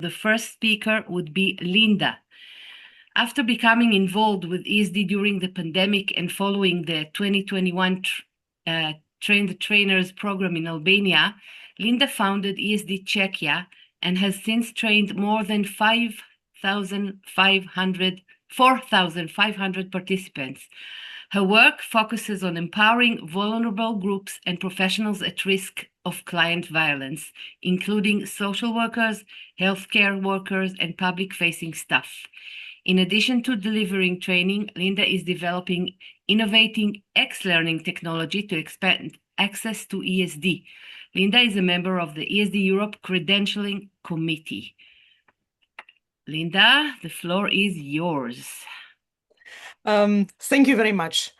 the first speaker would be Linda. After becoming involved with ESD during the pandemic and following the 2021 Train-the-Trainers program in Albania, Linda founded ESD Czechia and has since trained more than 4,500 participants. Her work focuses on empowering vulnerable groups and professionals at risk of client violence, including social workers, healthcare workers, and public-facing staff. In addition to delivering training, Linda is developing innovating X-learning technology to expand access to ESD. Linda is a member of the ESD Europe Credentialing Committee. Linda, the floor is yours. Thank you very much.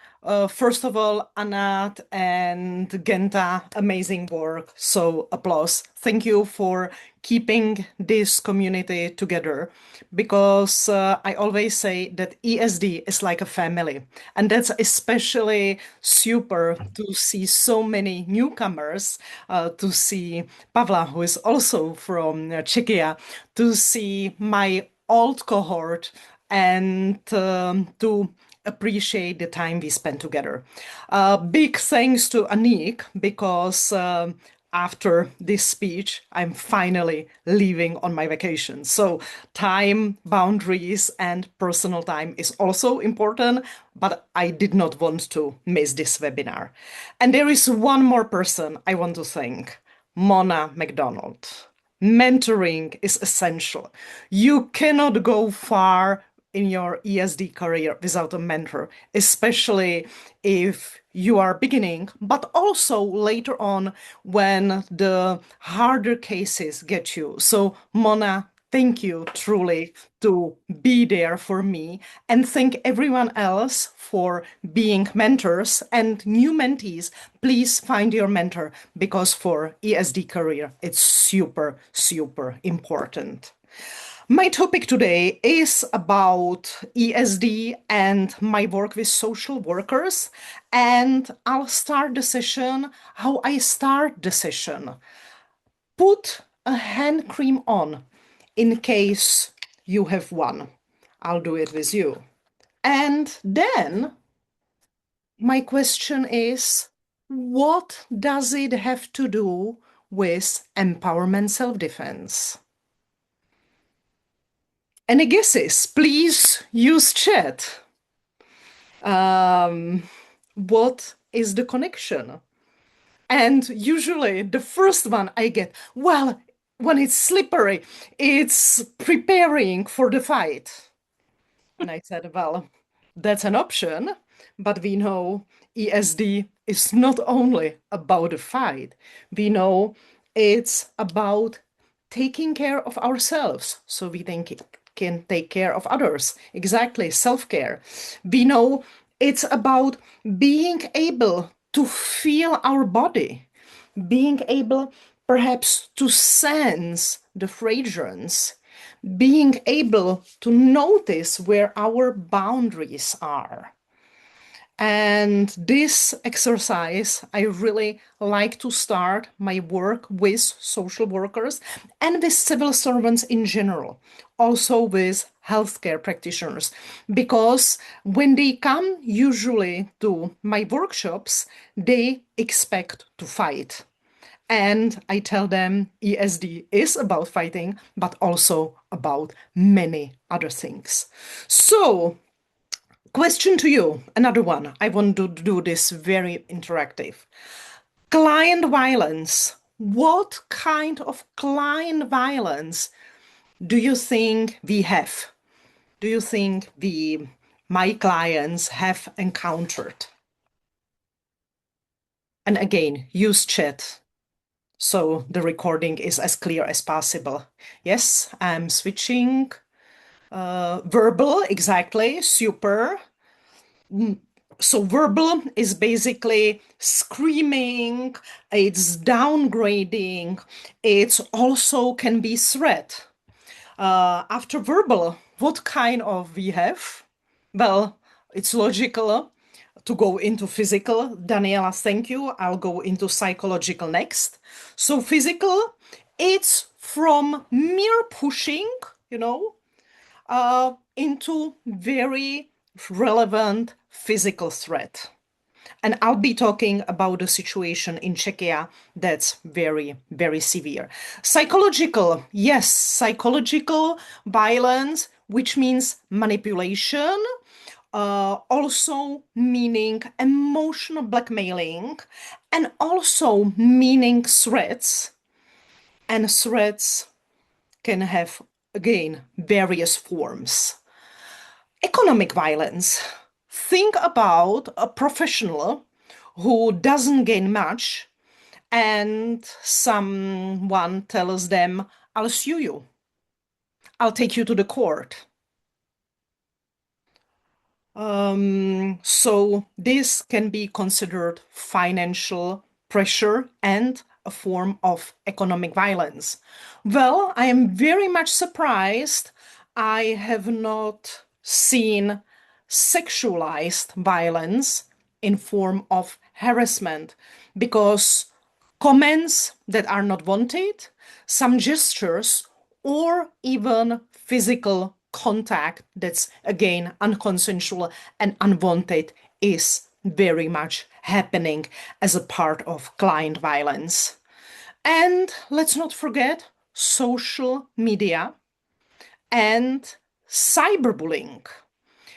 First of all, Anat and Genta, amazing work. So applause. Thank you for keeping this community together, because I always say that ESD is like a family. And that's especially super to see so many newcomers, to see Pavla, who is also from Czechia, to see my old cohort, and to appreciate the time we spent together. Big thanks to Anik, because after this speech, I'm finally leaving on my vacation. So time, boundaries, and personal time is also important, but I did not want to miss this webinar. And there is one more person I want to thank, Mona McDonald. Mentoring is essential. You cannot go far in your ESD career without a mentor, especially if you are beginning, but also later on when the harder cases get you. So Mona, thank you truly to be there for me, and thank everyone else for being mentors. And new mentees, please find your mentor, because for ESD career, it's super, super important. My topic today is about ESD and my work with social workers, and I'll start the session how I start the session. Put a hand cream on in case you have one. I'll do it with you. And then my question is, what does it have to do with empowerment self-defense? Any guesses? Please use chat. What is the connection? And usually the first one I get, well, when it's slippery, it's preparing for the fight. And I said, well, that's an option, but we know ESD is not only about a fight. We know it's about taking care of ourselves so we can take care of others. Exactly, self-care. We know it's about being able to feel our body, being able perhaps to sense the fragrance, being able to notice where our boundaries are. And this exercise, I really like to start my work with social workers and with civil servants in general, also with healthcare practitioners, because when they come usually to my workshops, they expect to fight. And I tell them ESD is about fighting, but also about many other things. So, question to you, another one. I want to do this very interactive. Client violence. What kind of client violence do you think we have? Do you think my clients have encountered? And again, use chat so the recording is as clear as possible. Yes, I'm switching. Verbal, exactly, super. So verbal is basically screaming, it's downgrading, it's also can be threat. After verbal, what kind of we have? Well, it's logical to go into physical. Daniela, thank you. I'll go into psychological next. So physical It's from mere pushing, you know, into very relevant physical threat. And I'll be talking about the situation in Czechia that's very, very severe. Psychological, yes, psychological violence, which means manipulation, also meaning emotional blackmailing, and also meaning threats. And threats can have, again, various forms. Economic violence. Think about a professional who doesn't gain much and someone tells them, I'll sue you. I'll take you to the court. So this can be considered financial pressure and a form of economic violence. Well, I am very much surprised I have not seen sexualized violence in form of harassment because comments that are not wanted, some gestures, or even physical contact that's again unconsensual and unwanted is very much happening as a part of client violence. And let's not forget social media and cyberbullying,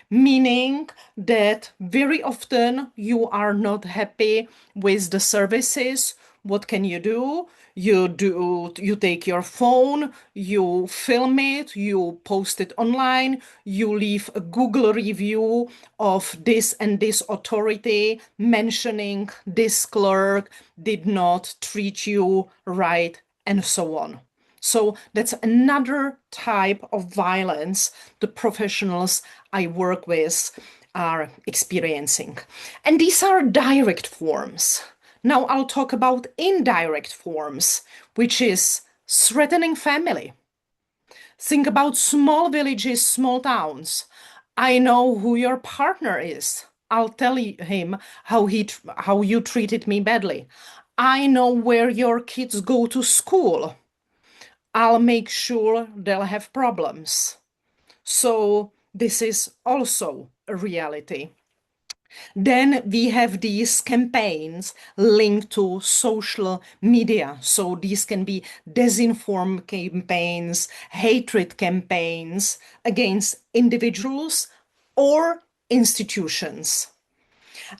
meaning that very often you are not happy with the services. What can you do? You take your phone, you film it, you post it online, you leave a Google review of this and this authority mentioning this clerk did not treat you right, and so on. So that's another type of violence the professionals I work with are experiencing. And these are direct forms. Now I'll talk about indirect forms, which is threatening family. Think about small villages, small towns. I know who your partner is. I'll tell him how you treated me badly. I know where your kids go to school. I'll make sure they'll have problems. So this is also a reality. Then we have these campaigns linked to social media. So these can be disinform campaigns, hatred campaigns against individuals or institutions.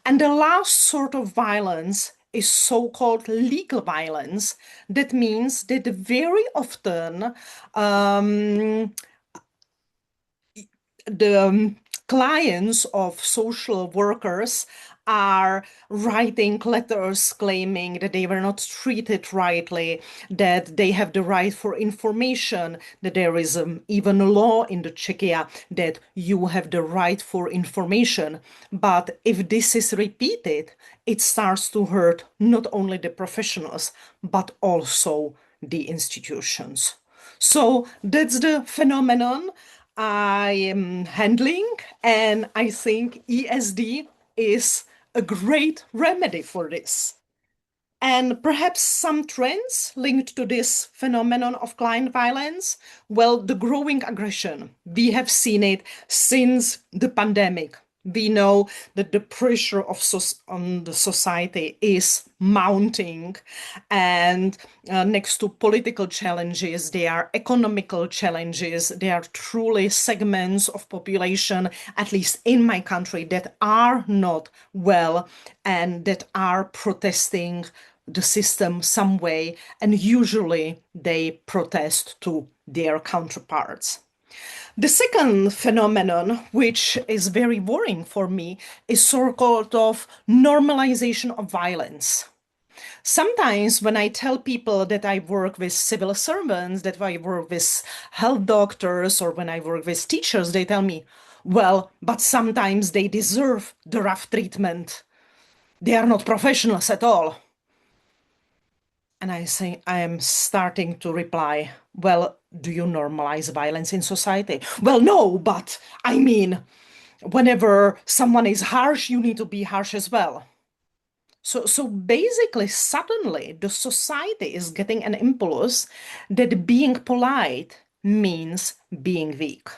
And the last sort of violence is so-called legal violence. That means that very often the clients of social workers are writing letters claiming that they were not treated rightly, that they have the right for information, that there is even a law in the Czechia that you have the right for information. But if this is repeated, it starts to hurt not only the professionals, but also the institutions. So that's the phenomenon I am handling, and I think ESD is a great remedy for this. And perhaps some trends linked to this phenomenon of client violence. Well, the growing aggression. We have seen it since the pandemic. We know that the pressure on the society is mounting, and next to political challenges, there are economical challenges. There are truly segments of population, at least in my country, that are not well and that are protesting the system some way, and usually they protest to their counterparts. The second phenomenon, which is very worrying for me, is sort of normalization of violence. Sometimes when I tell people that I work with civil servants, that I work with health doctors, or when I work with teachers, they tell me, well, but sometimes they deserve the rough treatment. They are not professionals at all. And I say, I am starting to reply, well, do you normalize violence in society? Well, no, but I mean, whenever someone is harsh, you need to be harsh as well. So basically, suddenly the society is getting an impulse that being polite means being weak.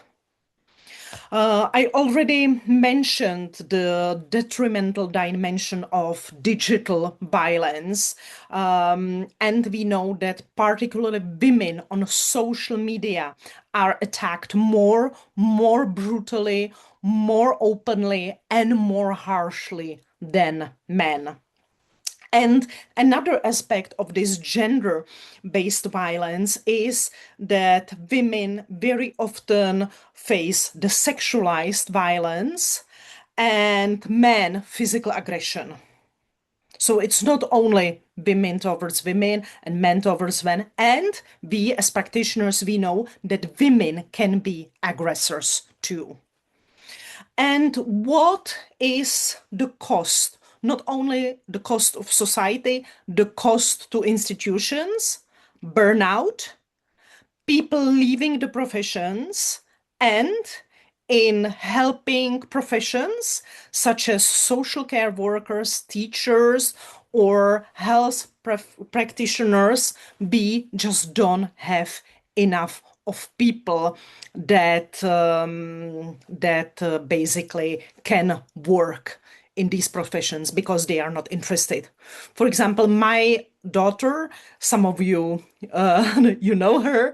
I already mentioned the detrimental dimension of digital violence, and we know that particularly women on social media are attacked more brutally, more openly, and more harshly than men. And another aspect of this gender based violence is that women very often face the sexualized violence and men physical aggression. So it's not only women towards women and men towards men. And we as practitioners, we know that women can be aggressors too. And what is the cost? Not only the cost of society, the cost to institutions, burnout, people leaving the professions, and in helping professions such as social care workers, teachers, or health practitioners, we just don't have enough of people that basically can work in these professions because they are not interested. For example, my daughter, some of you you know her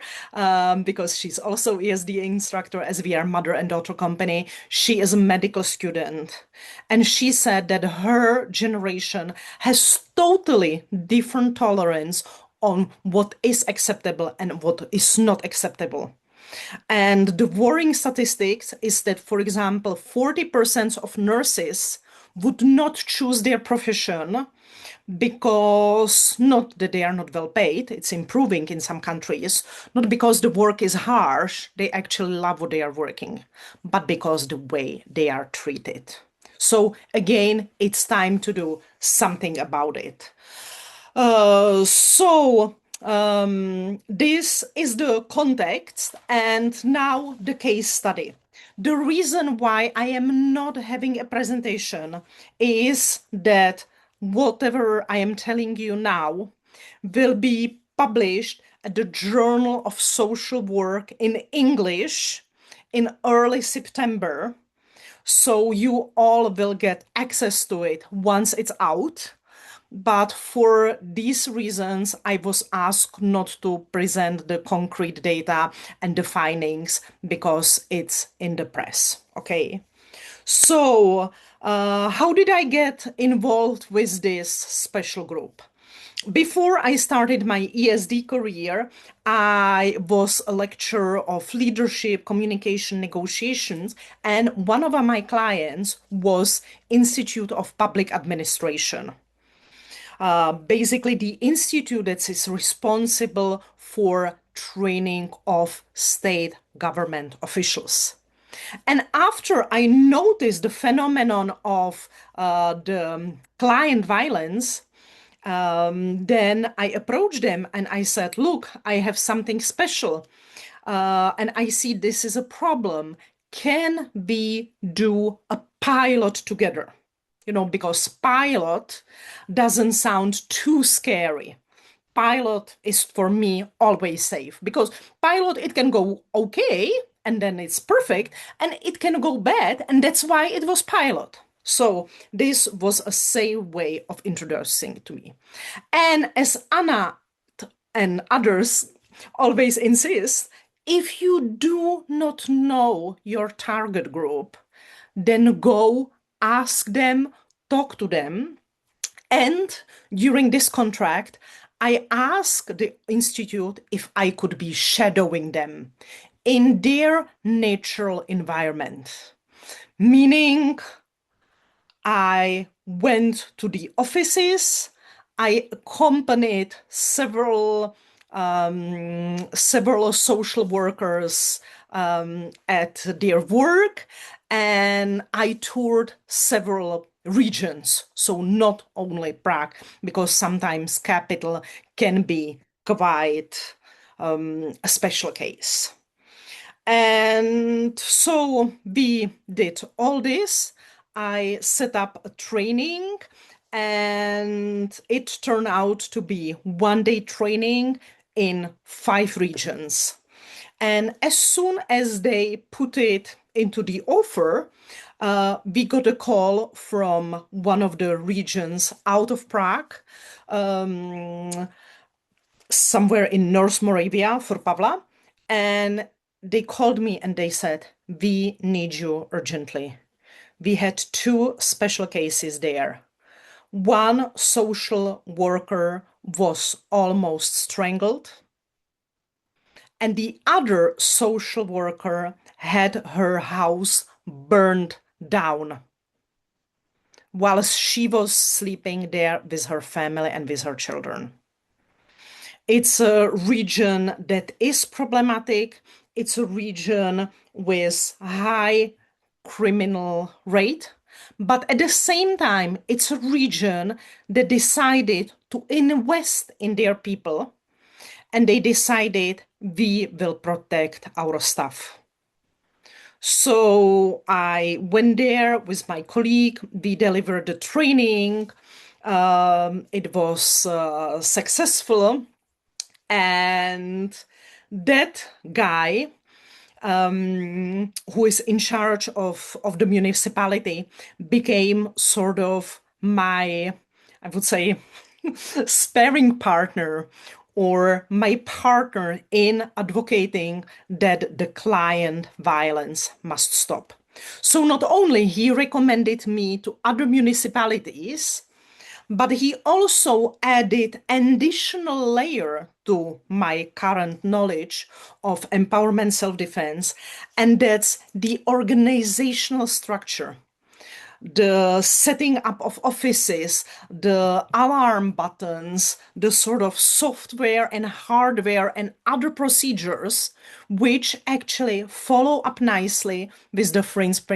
because she's also ESD instructor as we are mother and daughter company. She is a medical student, and she said that her generation has totally different tolerance on what is acceptable and what is not acceptable. And the worrying statistics is that, for example, 40% of nurses would not choose their profession because not that they are not well paid, it's improving in some countries, not because the work is harsh, they actually love what they are working, but because the way they are treated. So again, it's time to do something about it. This is the context, and now the case study. The reason why I am not having a presentation is that whatever I am telling you now will be published at the Journal of Social Work in English in early September. So you all will get access to it once it's out. But for these reasons, I was asked not to present the concrete data and the findings because it's in the press. Okay. So, how did I get involved with this special group? Before I started my ESD career, I was a lecturer of leadership, communication, negotiations, and one of my clients was Institute of Public Administration. Basically the institute that is responsible for training of state government officials. And after I noticed the phenomenon of the client violence, then I approached them and I said, look, I have something special. And I see this is a problem. Can we do a pilot together? Because pilot doesn't sound too scary. Pilot is for me always safe because pilot, it can go okay and then it's perfect, and it can go bad, and that's why it was pilot. So this was a safe way of introducing to me. And as Anna and others always insist, if you do not know your target group, then go ask them, talk to them. And during this contract, I asked the institute if I could be shadowing them in their natural environment, meaning I went to the offices, I accompanied several social workers at their work, and I toured several regions. So not only Prague, because sometimes capital can be quite a special case. And so we did all this. I set up a training and it turned out to be 1 day training in 5 regions. And as soon as they put it into the offer, we got a call from one of the regions out of Prague, somewhere in North Moravia for Pavla. And they called me and they said, "We need you urgently." We had 2 special cases there. One social worker was almost strangled, and the other social worker had her house burned down while she was sleeping there with her family and with her children. It's a region that is problematic. It's a region with high criminal rate, but at the same time, it's a region that decided to invest in their people, and they decided we will protect our staff. So I went there with my colleague. We delivered the training. It was successful. And that guy, who is in charge of the municipality, became sort of my, I would say, sparring partner or my partner in advocating that the client violence must stop. So not only he recommended me to other municipalities, but he also added an additional layer to my current knowledge of empowerment self-defense, and that's the organizational structure. The setting up of offices, the alarm buttons, the sort of software and hardware and other procedures, which actually follow up nicely with the first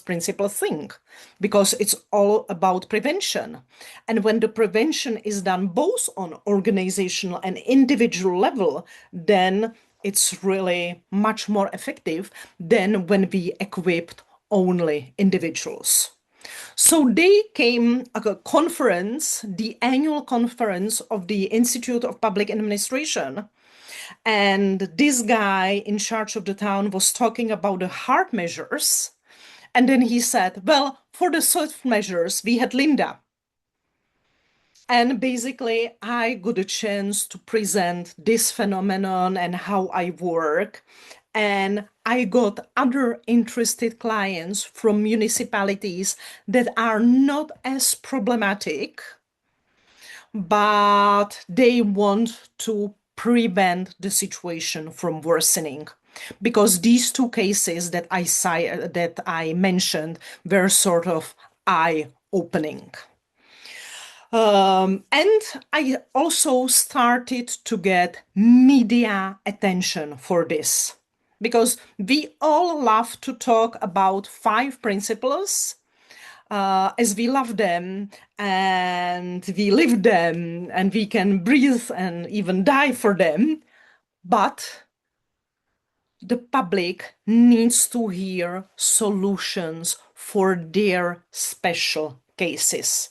principle thing, because it's all about prevention. And when the prevention is done both on organizational and individual level, then it's really much more effective than when we equipped only individuals. So they came at a conference, the annual conference of the Institute of Public Administration. And this guy in charge of the town was talking about the hard measures. And then he said, well, for the soft measures, we had Linda. And basically, I got a chance to present this phenomenon and how I work. And I got other interested clients from municipalities that are not as problematic, but they want to prevent the situation from worsening. Because these 2 cases that I mentioned were sort of eye-opening. And I also started to get media attention for this, because we all love to talk about 5 principles, as we love them and we live them and we can breathe and even die for them. But the public needs to hear solutions for their special cases.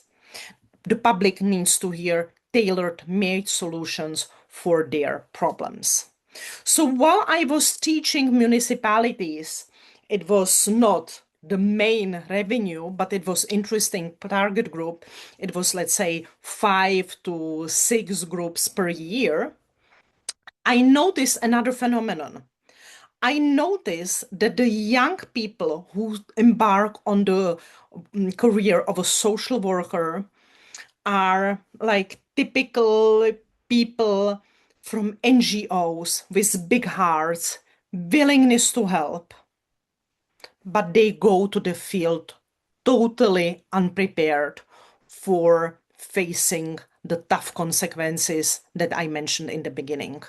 The public needs to hear tailor-made solutions for their problems. So while I was teaching municipalities, it was not the main revenue, but it was interesting target group. It was, let's say, 5 to 6 groups per year. I noticed another phenomenon. I noticed that the young people who embark on the career of a social worker are like typical people from NGOs with big hearts, willingness to help, but they go to the field totally unprepared for facing the tough consequences that I mentioned in the beginning.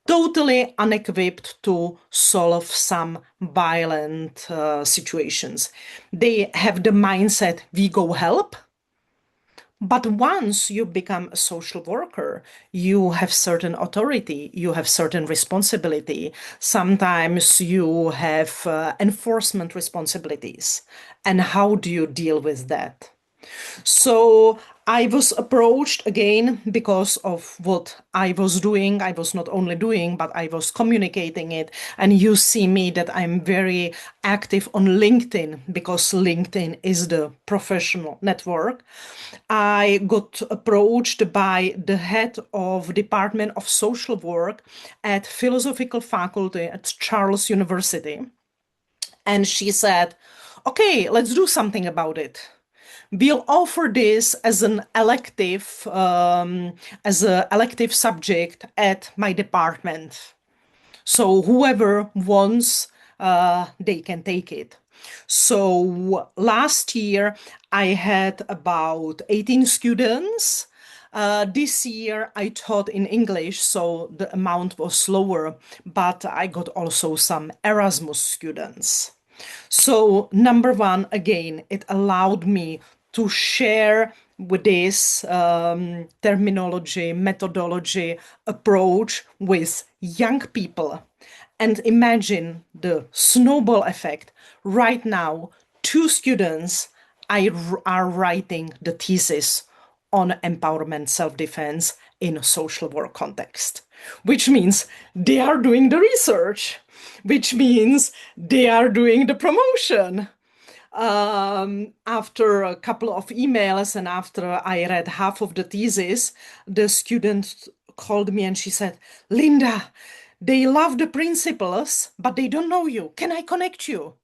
Totally unequipped to solve some violent situations. They have the mindset, we go help. But once you become a social worker, you have certain authority, you have certain responsibility. Sometimes you have enforcement responsibilities. And how do you deal with that? So I was approached again because of what I was doing. I was not only doing, but I was communicating it. And you see me that I'm very active on LinkedIn because LinkedIn is the professional network. I got approached by the head of Department of Social Work at Philosophical Faculty at Charles University. And she said, okay, let's do something about it. We'll offer this as an elective subject at my department. So whoever wants, they can take it. So last year I had about 18 students. This year I taught in English, so the amount was lower, but I got also some Erasmus students. So, number one, again, it allowed me to share with this terminology, methodology, approach with young people. And imagine the snowball effect. Right now, two students are writing the thesis on empowerment self-defense in a social work context, which means they are doing the research, which means they are doing the promotion. After a couple of emails and after I read half of the thesis, the student called me and she said, Linda, they love the principles, but they don't know you. Can I connect you?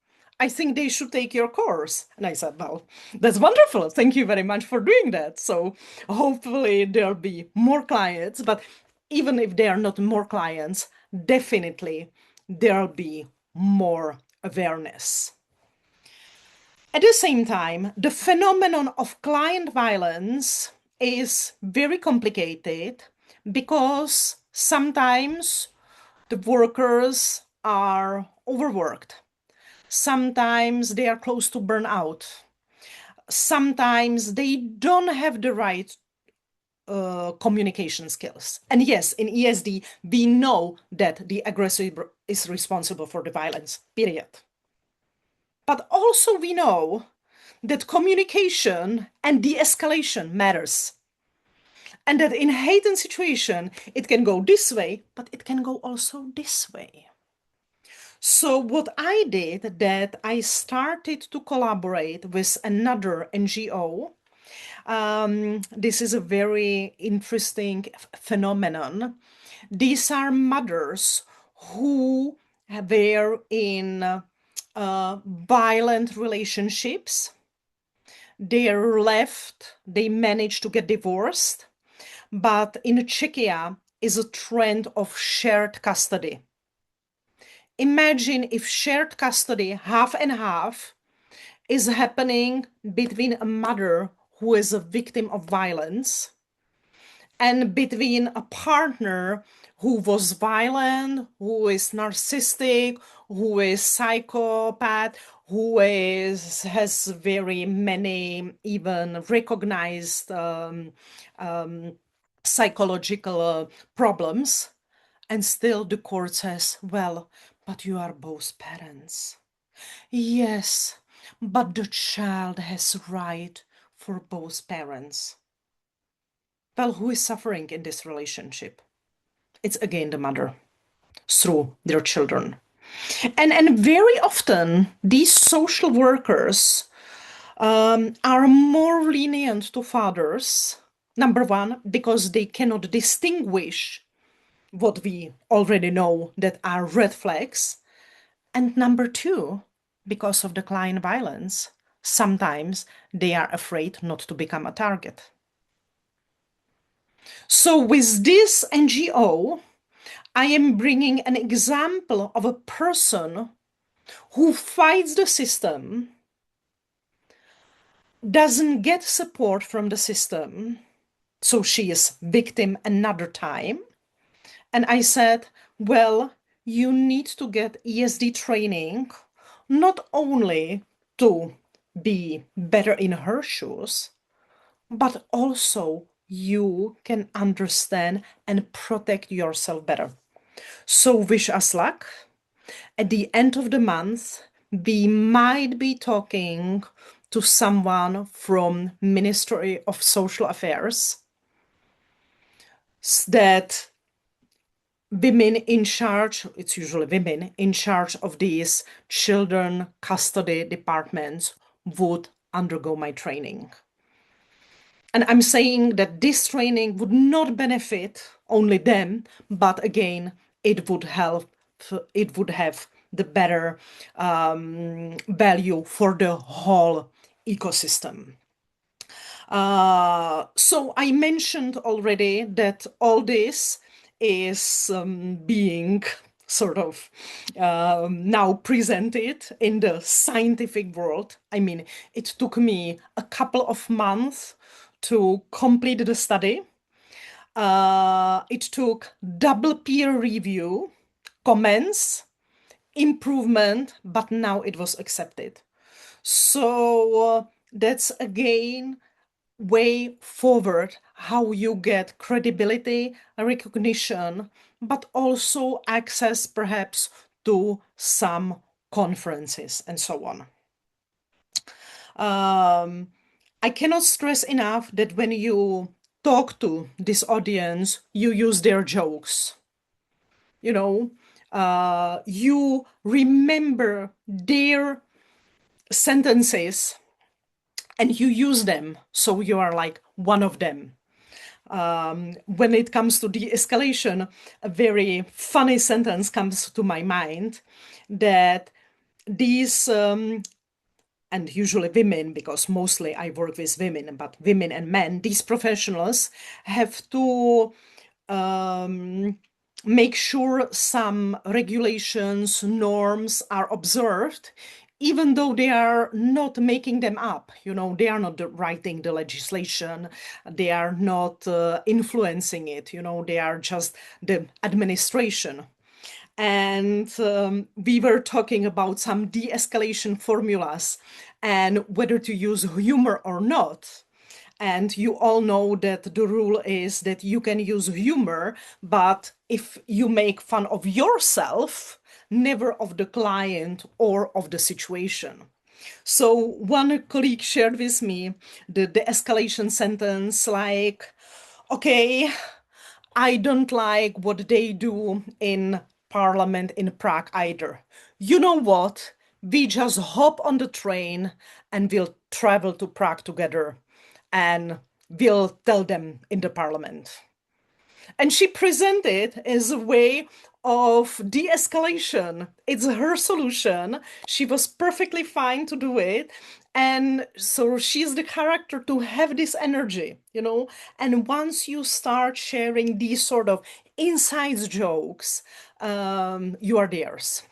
I think they should take your course. And I said, well, that's wonderful. Thank you very much for doing that. So hopefully there'll be more clients, but even if there are not more clients, definitely there'll be more awareness. At the same time, the phenomenon of client violence is very complicated because sometimes the workers are overworked. Sometimes they are close to burnout. Sometimes they don't have the right communication skills. And yes, in ESD, we know that the aggressor is responsible for the violence, period. But also we know that communication and de-escalation matters. And that in heightened situation, it can go this way, but it can go also this way. So what I did, that I started to collaborate with another NGO. This is a very interesting phenomenon. These are mothers who were in violent relationships. They left, they managed to get divorced, but in Czechia is a trend of shared custody. Imagine if shared custody, half and half, is happening between a mother who is a victim of violence and between a partner who was violent, who is narcissistic, who is psychopath, who has very many even recognized psychological problems. And still the court says, well, but you are both parents. Yes, but the child has right for both parents. Well, who is suffering in this relationship? It's again the mother through their children. And very often these social workers are more lenient to fathers. Number one, because they cannot distinguish what we already know that are red flags. And number two, because of the client violence, sometimes they are afraid not to become a target. So with this NGO, I am bringing an example of a person who fights the system, doesn't get support from the system, so she is victim another time. And I said, well, you need to get ESD training, not only to be better in her shoes, but also you can understand and protect yourself better. So wish us luck. At the end of the month, we might be talking to someone from Ministry of Social Affairs that women in charge, it's usually women in charge of these children custody departments, would undergo my training. And I'm saying that this training would not benefit only them, but again, it would help, it would have the better value for the whole ecosystem. So I mentioned already that all this is being sort of now presented in the scientific world. I mean, it took me a couple of months to complete the study. It took double peer review, comments, improvement, but now it was accepted. So that's again way forward how you get credibility, recognition, but also access perhaps to some conferences and so on. I cannot stress enough that when you talk to this audience, you use their jokes. You know, you remember their sentences and you use them, so you are like one of them. When it comes to de-escalation, a very funny sentence comes to my mind that these, and usually women, because mostly I work with women, but women and men, these professionals have to make sure some regulations, norms are observed, even though they are not making them up. You know, they are not writing the legislation, they are not influencing it, you know, they are just the administration. And we were talking about some de-escalation formulas and whether to use humor or not. And you all know that the rule is that you can use humor, but if you make fun of yourself, never of the client or of the situation. So one colleague shared with me the escalation sentence like, okay, I don't like what they do in parliament in Prague either. You know what? We just hop on the train and we'll travel to Prague together and we'll tell them in the parliament. And she presented as a way of de-escalation. It's her solution. She was perfectly fine to do it. And so she's the character to have this energy, you know? And once you start sharing these sort of inside jokes, you are theirs.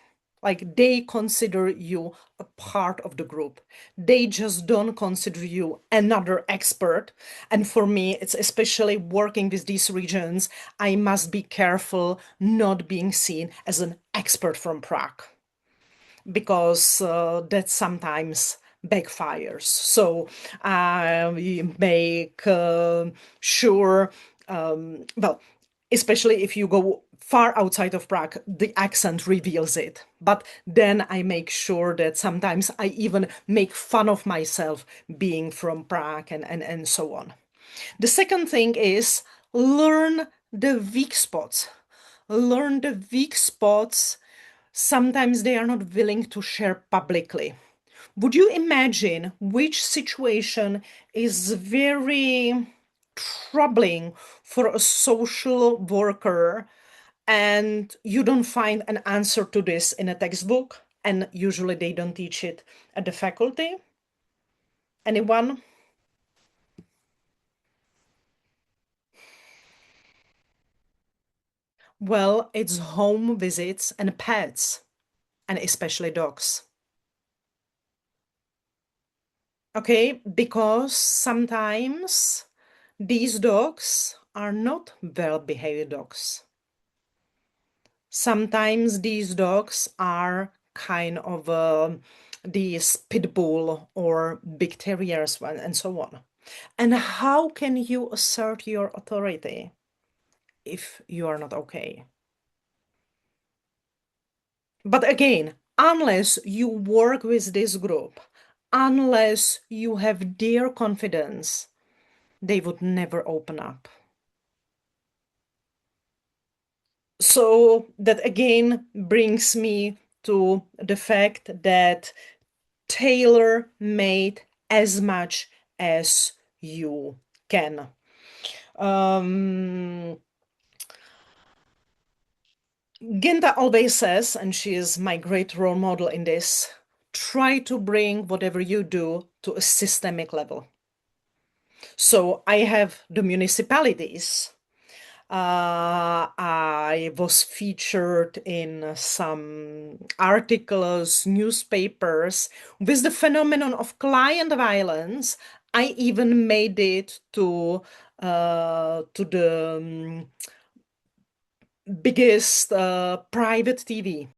Like they consider you a part of the group. They just don't consider you another expert. And for me, it's especially working with these regions, I must be careful not being seen as an expert from Prague because that sometimes backfires. So we make sure, well, especially if you go far outside of Prague, the accent reveals it. But then I make sure that sometimes I even make fun of myself being from Prague and so on. The second thing is learn the weak spots. Learn the weak spots. Sometimes they are not willing to share publicly. Would you imagine which situation is very troubling for a social worker and you don't find an answer to this in a textbook, and usually they don't teach it at the faculty? Anyone? Well, it's home visits and pets, and especially dogs. Okay, because sometimes these dogs are not well-behaved dogs. Sometimes these dogs are kind of these pit bull or big terriers and so on. And how can you assert your authority if you are not okay? But again, unless you work with this group, unless you have their confidence, they would never open up. So that again brings me to the fact that tailor made as much as you can. Genta always says, and she is my great role model in this, try to bring whatever you do to a systemic level. So I have the municipalities. I was featured in some articles, newspapers with the phenomenon of client violence. I even made it to the biggest private TV.